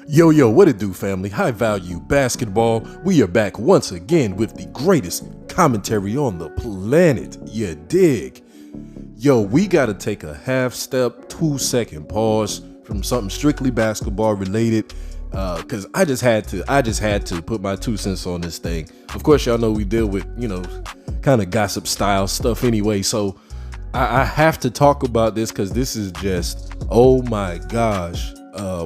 Yo, what it do, family? High value basketball. We are back once again with the greatest commentary on the planet. You dig? Yo, we gotta take a half step, 2-second pause from something strictly basketball related. Cause I just had to put my 2 cents on this thing. Of course, y'all know we deal with, kind of gossip style stuff anyway. So I have to talk about this because this is just, oh my gosh.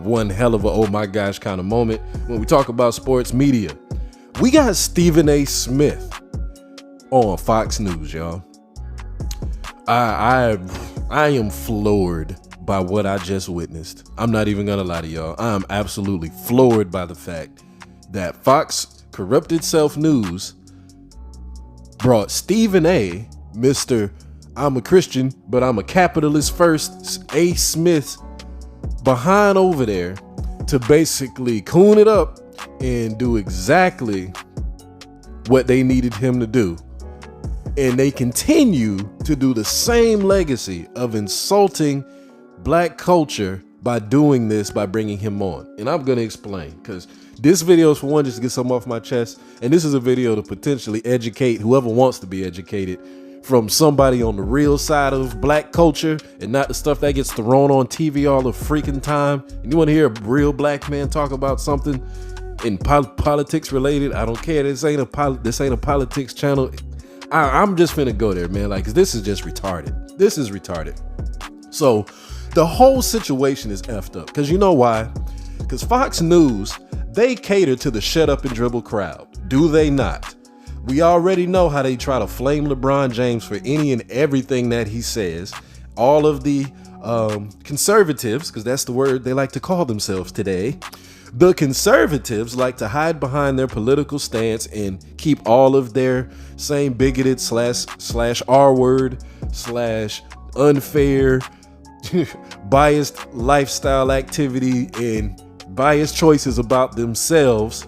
One hell of a oh my gosh kind of moment when we talk about sports media. We got Stephen A. Smith on Fox News, y'all. I am floored by what I just witnessed. I'm not even gonna lie to y'all. I'm absolutely floored by the fact that Fox Corrupted Self News brought Stephen A. Mr. I'm a Christian, but I'm a capitalist first, A. Smith, behind over there to basically coon it up and do exactly what they needed him to do. And they continue to do the same legacy of insulting black culture by doing this, by bringing him on. And I'm going to explain, because this video is, for one, just to get something off my chest. And this is a video to potentially educate whoever wants to be educated from somebody on the real side of black culture and not the stuff that gets thrown on TV all the freaking time. And you want to hear a real black man talk about something in politics related? I don't care. This ain't a politics channel. I'm just finna go there, man. Like, 'cause this is just retarded. This is retarded. So the whole situation is effed up. Because you know why? Because Fox News, they cater to the shut up and dribble crowd. Do they not? We already know how they try to flame LeBron James for any and everything that he says. All of the conservatives, because that's the word they like to call themselves today, the conservatives like to hide behind their political stance and keep all of their same bigoted slash R word slash unfair biased lifestyle activity and biased choices about themselves.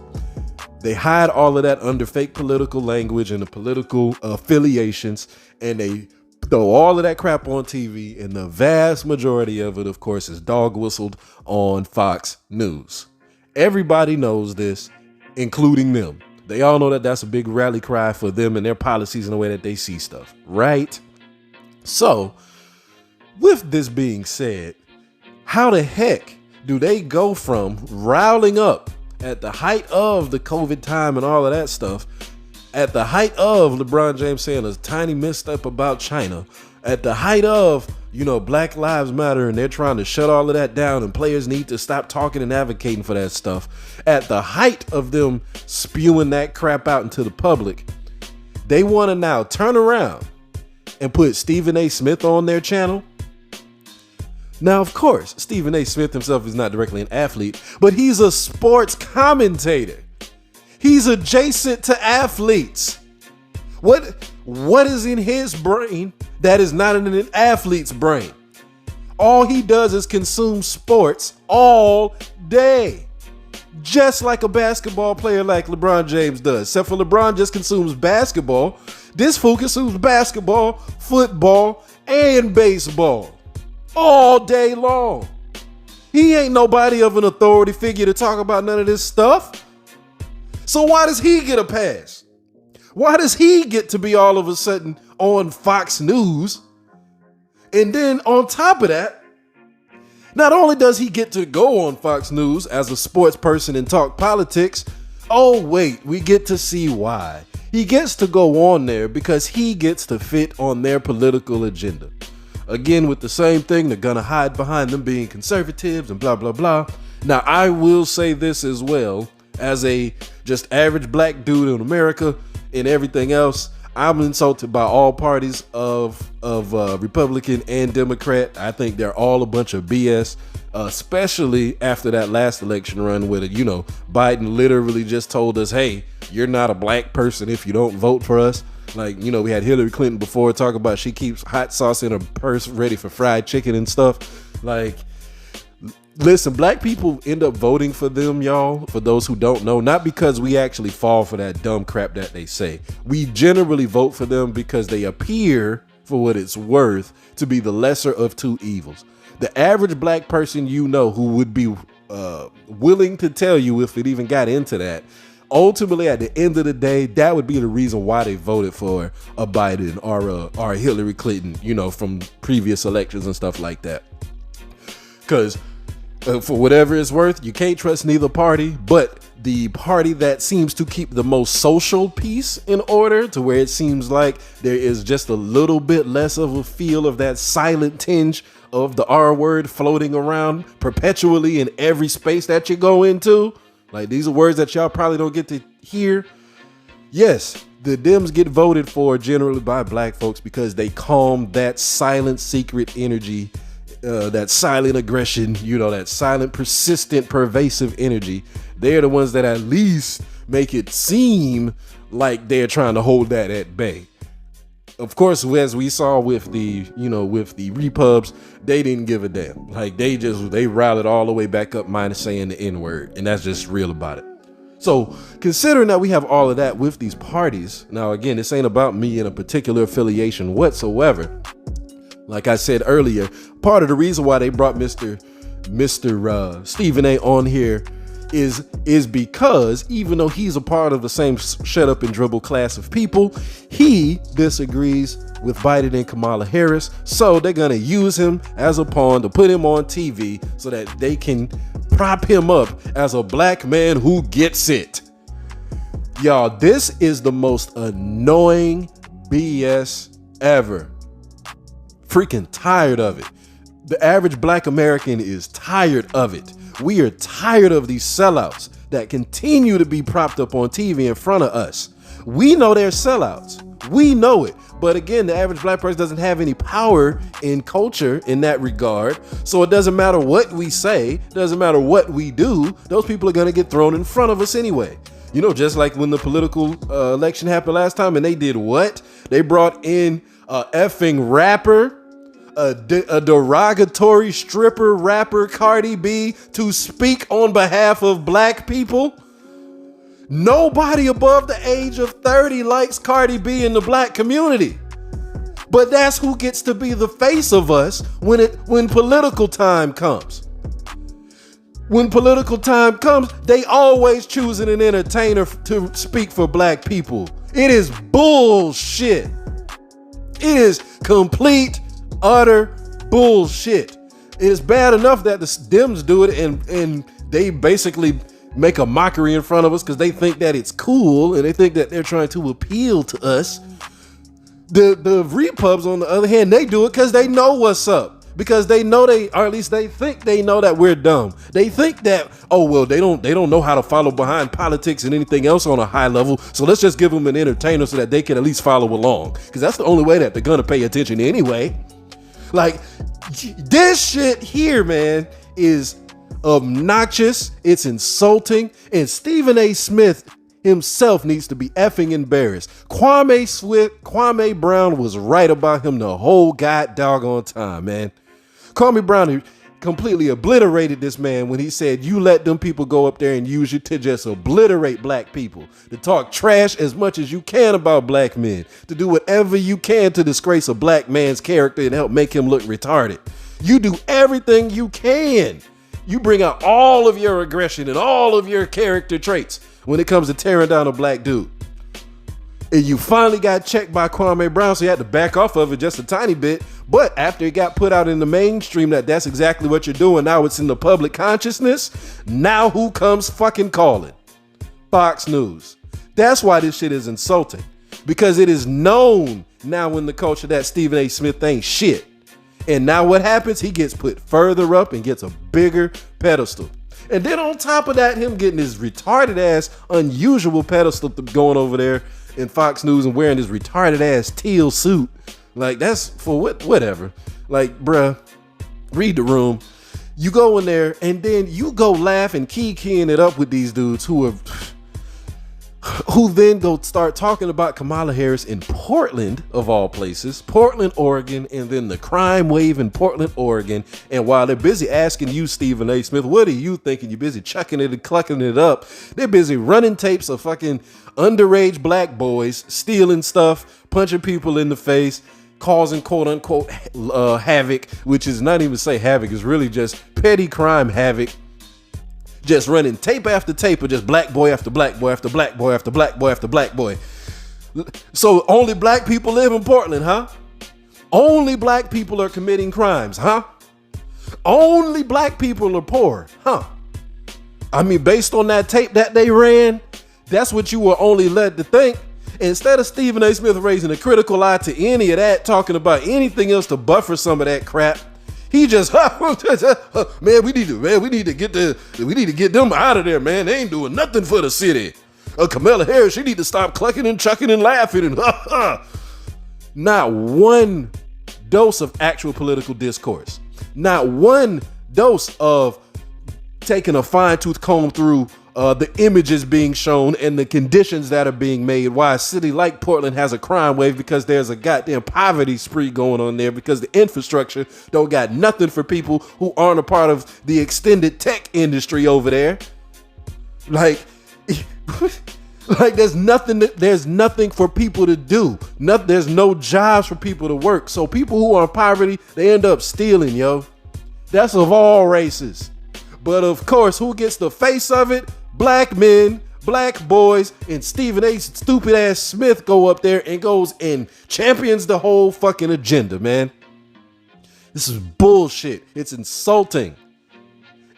They hide all of that under fake political language and the political affiliations, and they throw all of that crap on TV, and the vast majority of it, of course, is dog whistled on Fox News. Everybody knows this, including them. They all know that that's a big rally cry for them and their policies and the way that they see stuff, right? So, with this being said, how the heck do they go from riling up at the height of the COVID time and all of that stuff, at the height of LeBron James saying a tiny misstep about China, at the height of, Black Lives Matter, and they're trying to shut all of that down and players need to stop talking and advocating for that stuff, at the height of them spewing that crap out into the public, they want to now turn around and put Stephen A. Smith on their channel. Now, of course, Stephen A. Smith himself is not directly an athlete, but he's a sports commentator. He's adjacent to athletes. What is in his brain that is not in an athlete's brain? All he does is consume sports all day. Just like a basketball player like LeBron James does. Except for LeBron just consumes basketball. This fool consumes basketball, football, and baseball all day long. He ain't nobody of an authority figure to talk about none of this stuff. So why does he get a pass? Why does he get to be all of a sudden on Fox News? And then on top of that, not only does he get to go on Fox News as a sports person and talk politics, oh wait, we get to see why. He gets to go on there because he gets to fit on their political agenda. Again, with the same thing, they're gonna hide behind them being conservatives and blah, blah, blah. Now, I will say this as well, as a just average black dude in America and everything else, I'm insulted by all parties of Republican and Democrat. I think they're all a bunch of BS, especially after that last election run where, Biden literally just told us, hey, you're not a black person if you don't vote for us. Like, we had Hillary Clinton before talk about she keeps hot sauce in her purse ready for fried chicken and stuff. Like, listen, black people end up voting for them, y'all, for those who don't know, not because we actually fall for that dumb crap that they say. We generally vote for them because they appear, for what it's worth, to be the lesser of two evils. The average black person who would be willing to tell you if it even got into that. Ultimately, at the end of the day, that would be the reason why they voted for a Biden or a Hillary Clinton, from previous elections and stuff like that. Because for whatever it's worth, you can't trust neither party, but the party that seems to keep the most social peace in order, to where it seems like there is just a little bit less of a feel of that silent tinge of the R word floating around perpetually in every space that you go into. Like, these are words that y'all probably don't get to hear. Yes, the Dems get voted for generally by black folks because they calm that silent secret energy, that silent aggression, that silent, persistent, pervasive energy. They're the ones that at least make it seem like they're trying to hold that at bay. Of course, as we saw with the repubs, they didn't give a damn. Like, they rallied all the way back up minus saying the N-word, and that's just real about it. So considering that we have all of that with these parties, now again, this ain't about me in a particular affiliation whatsoever. Like I said earlier, part of the reason why they brought Mr. Stephen A on here is because even though he's a part of the same shut up and dribble class of people, he disagrees with Biden and Kamala Harris. So they're going to use him as a pawn to put him on TV so that they can prop him up as a black man who gets it. Y'all, this is the most annoying BS ever. Freaking tired of it. The average black American is tired of it. We are tired of these sellouts that continue to be propped up on TV in front of us. We know they're sellouts. We know it. But again, the average black person doesn't have any power in culture in that regard. So it doesn't matter what we say, doesn't matter what we do, those people are going to get thrown in front of us anyway. Just like when the political election happened last time, and they did what? They brought in a effing rapper, a derogatory stripper rapper, Cardi B, to speak on behalf of black people. Nobody above the age of 30 likes Cardi B in the black community. But that's who gets to be the face of us when political time comes. When political time comes, they always choosing an entertainer to speak for black people. It is bullshit. It is complete, utter bullshit. It is bad enough that the Dems do it and they basically make a mockery in front of us because they think that it's cool and they think that they're trying to appeal to us. The repubs, on the other hand, they do it because they know what's up. Because they know or at least they think they know that we're dumb. They think that, they don't know how to follow behind politics and anything else on a high level. So let's just give them an entertainer so that they can at least follow along. Because that's the only way that they're gonna pay attention anyway. Like, this shit here, man, is obnoxious. It's insulting. And Stephen A. Smith himself needs to be effing embarrassed. Kwame Brown was right about him the whole god doggone time, man. Kwame Brown completely obliterated this man when he said, you let them people go up there and use you to just obliterate black people, to talk trash as much as you can about black men, to do whatever you can to disgrace a black man's character and help make him look retarded. You do everything you can. You bring out all of your aggression and all of your character traits when it comes to tearing down a black dude. And you finally got checked by Kwame Brown, so you had to back off of it just a tiny bit. But after it got put out in the mainstream that's exactly what you're doing, now it's in the public consciousness, now who comes fucking calling? Fox News. That's why this shit is insulting. Because it is known now in the culture that Stephen A. Smith ain't shit. And now what happens? He gets put further up and gets a bigger pedestal. And then on top of that, him getting his retarded ass unusual pedestal going over there in Fox News and wearing his retarded ass teal suit. Like, that's for whatever. Like, bruh, read the room. You go in there and then you go laugh and keying it up with these dudes who then go start talking about Kamala Harris in Portland, of all places, Portland, Oregon, and then the crime wave in Portland, Oregon. And while they're busy asking you, Stephen A. Smith, what are you thinking? You're busy chucking it and clucking it up. They're busy running tapes of fucking underage black boys, stealing stuff, punching people in the face, causing quote unquote havoc, which is not even say havoc, it's really just petty crime havoc. just running tape after tape of just black boy after black boy after black boy after black boy after black boy. So only black people live in Portland, huh? Only black people are committing crimes, huh? Only black people are poor, huh? I mean, based on that tape that they ran, that's what you were only led to think. Instead of Stephen A. Smith raising a critical eye to any of that, talking about anything else to buffer some of that crap, he just, man, we need to get them out of there, man. They ain't doing nothing for the city. Kamala Harris, she need to stop clucking and chucking and laughing and Not one dose of actual political discourse. Not one dose of taking a fine-tooth comb through the images being shown and the conditions that are being made. Why a city like Portland has a crime wave, because there's a goddamn poverty spree going on there, because the infrastructure don't got nothing for people who aren't a part of the extended tech industry over there. Like there's nothing for people to do. There's no jobs for people to work. So people who are in poverty, they end up stealing, yo. That's of all races. But of course, who gets the face of it? Black men, black boys, and Stephen A. stupid ass Smith go up there and goes and champions the whole fucking agenda, man. This is bullshit. It's insulting.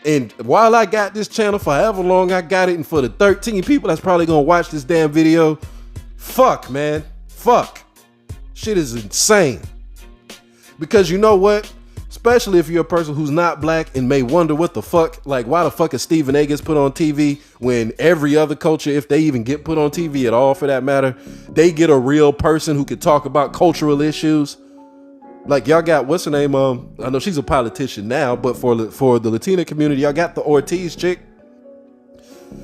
And while I got this channel for however long I got it, and for the 13 people that's probably gonna watch this damn video, fuck, man. Fuck. Shit is insane. Because you know what? Especially if you're a person who's not black and may wonder what the fuck, like why the fuck is Stephen A. gets put on TV when every other culture, if they even get put on TV at all for that matter, they get a real person who could talk about cultural issues. Like y'all got, what's her name? I know she's a politician now, but for the Latina community, y'all got the Ortiz chick.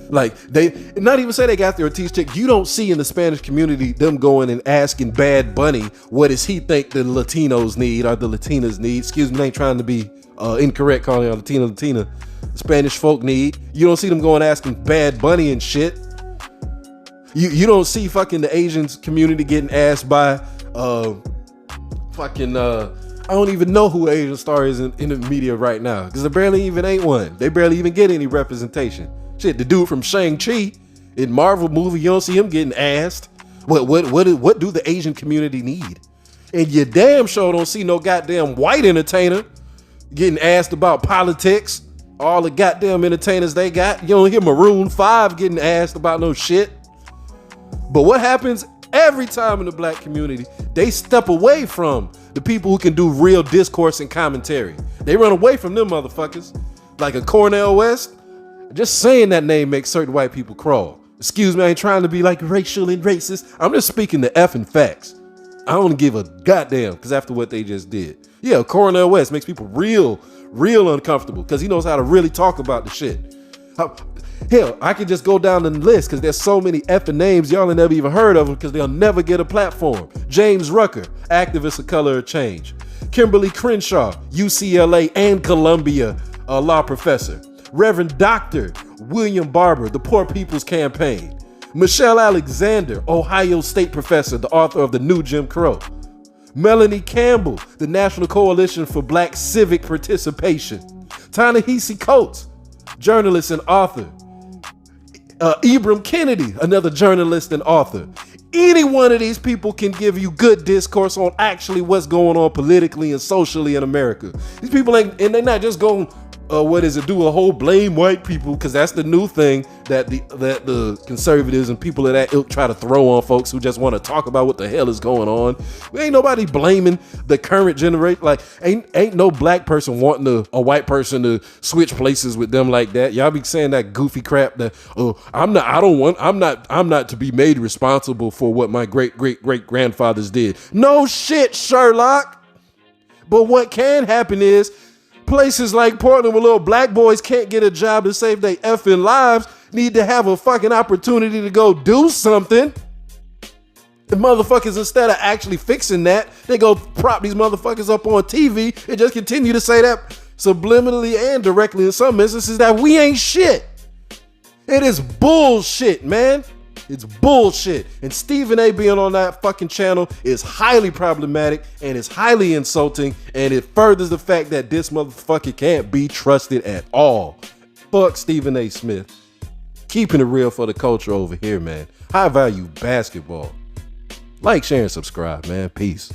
Like they not even say they got the Ortiz chick. You don't see in the Spanish community them going and asking Bad Bunny, what does he think the Latinos need or the Latinas need? Excuse me, I ain't trying to be incorrect calling y'all Latina. Spanish folk need. You don't see them going asking Bad Bunny and shit. You don't see fucking the Asian community getting asked by I don't even know who Asian star is in the media right now, because there barely even ain't one. They barely even get any representation. Shit, the dude from Shang-Chi in Marvel movie, you don't see him getting asked. What do the Asian community need? And you damn sure don't see no goddamn white entertainer getting asked about politics. All the goddamn entertainers they got. You don't hear Maroon 5 getting asked about no shit. But what happens every time in the black community? They step away from the people who can do real discourse and commentary. They run away from them motherfuckers. Like a Cornel West. Just saying that name makes certain white people crawl. Excuse me, I ain't trying to be like racial and racist. I'm just speaking the effing facts. I don't give a goddamn, because after what they just did. Yeah, Cornel West makes people real uncomfortable, because he knows how to really talk about the shit. Hell, I could just go down the list, because there's so many effing names, y'all ain't never even heard of them, because they'll never get a platform. James Rucker, activist of color of change. Kimberly Crenshaw, UCLA and Columbia law professor. Reverend Dr. William Barber, the Poor People's Campaign. Michelle Alexander, Ohio State professor, the author of The New Jim Crow. Melanie Campbell, the National Coalition for Black Civic Participation. Ta-Nehisi Coates, journalist and author. Ibram Kennedy, another journalist and author. Any one of these people can give you good discourse on actually what's going on politically and socially in America. These people ain't, and they're not just going, do a whole blame white people, because that's the new thing that the conservatives and people of that ilk try to throw on folks who just want to talk about what the hell is going on. Ain't nobody blaming the current generation. Like ain't no black person wanting a white person to switch places with them like that. Y'all be saying that goofy crap that I'm not to be made responsible for what my great grandfathers did. No shit, Sherlock. But what can happen is places like Portland where little black boys can't get a job to save their effing lives need to have a fucking opportunity to go do something. The motherfuckers, instead of actually fixing that, they go prop these motherfuckers up on TV and just continue to say that subliminally and directly in some instances that we ain't shit. It is bullshit, man. It's bullshit. And Stephen A. being on that fucking channel is highly problematic and it's highly insulting, and it furthers the fact that this motherfucker can't be trusted at all. Fuck Stephen A. Smith. Keeping it real for the culture over here, man. High value basketball. Like, share, and subscribe, man. Peace.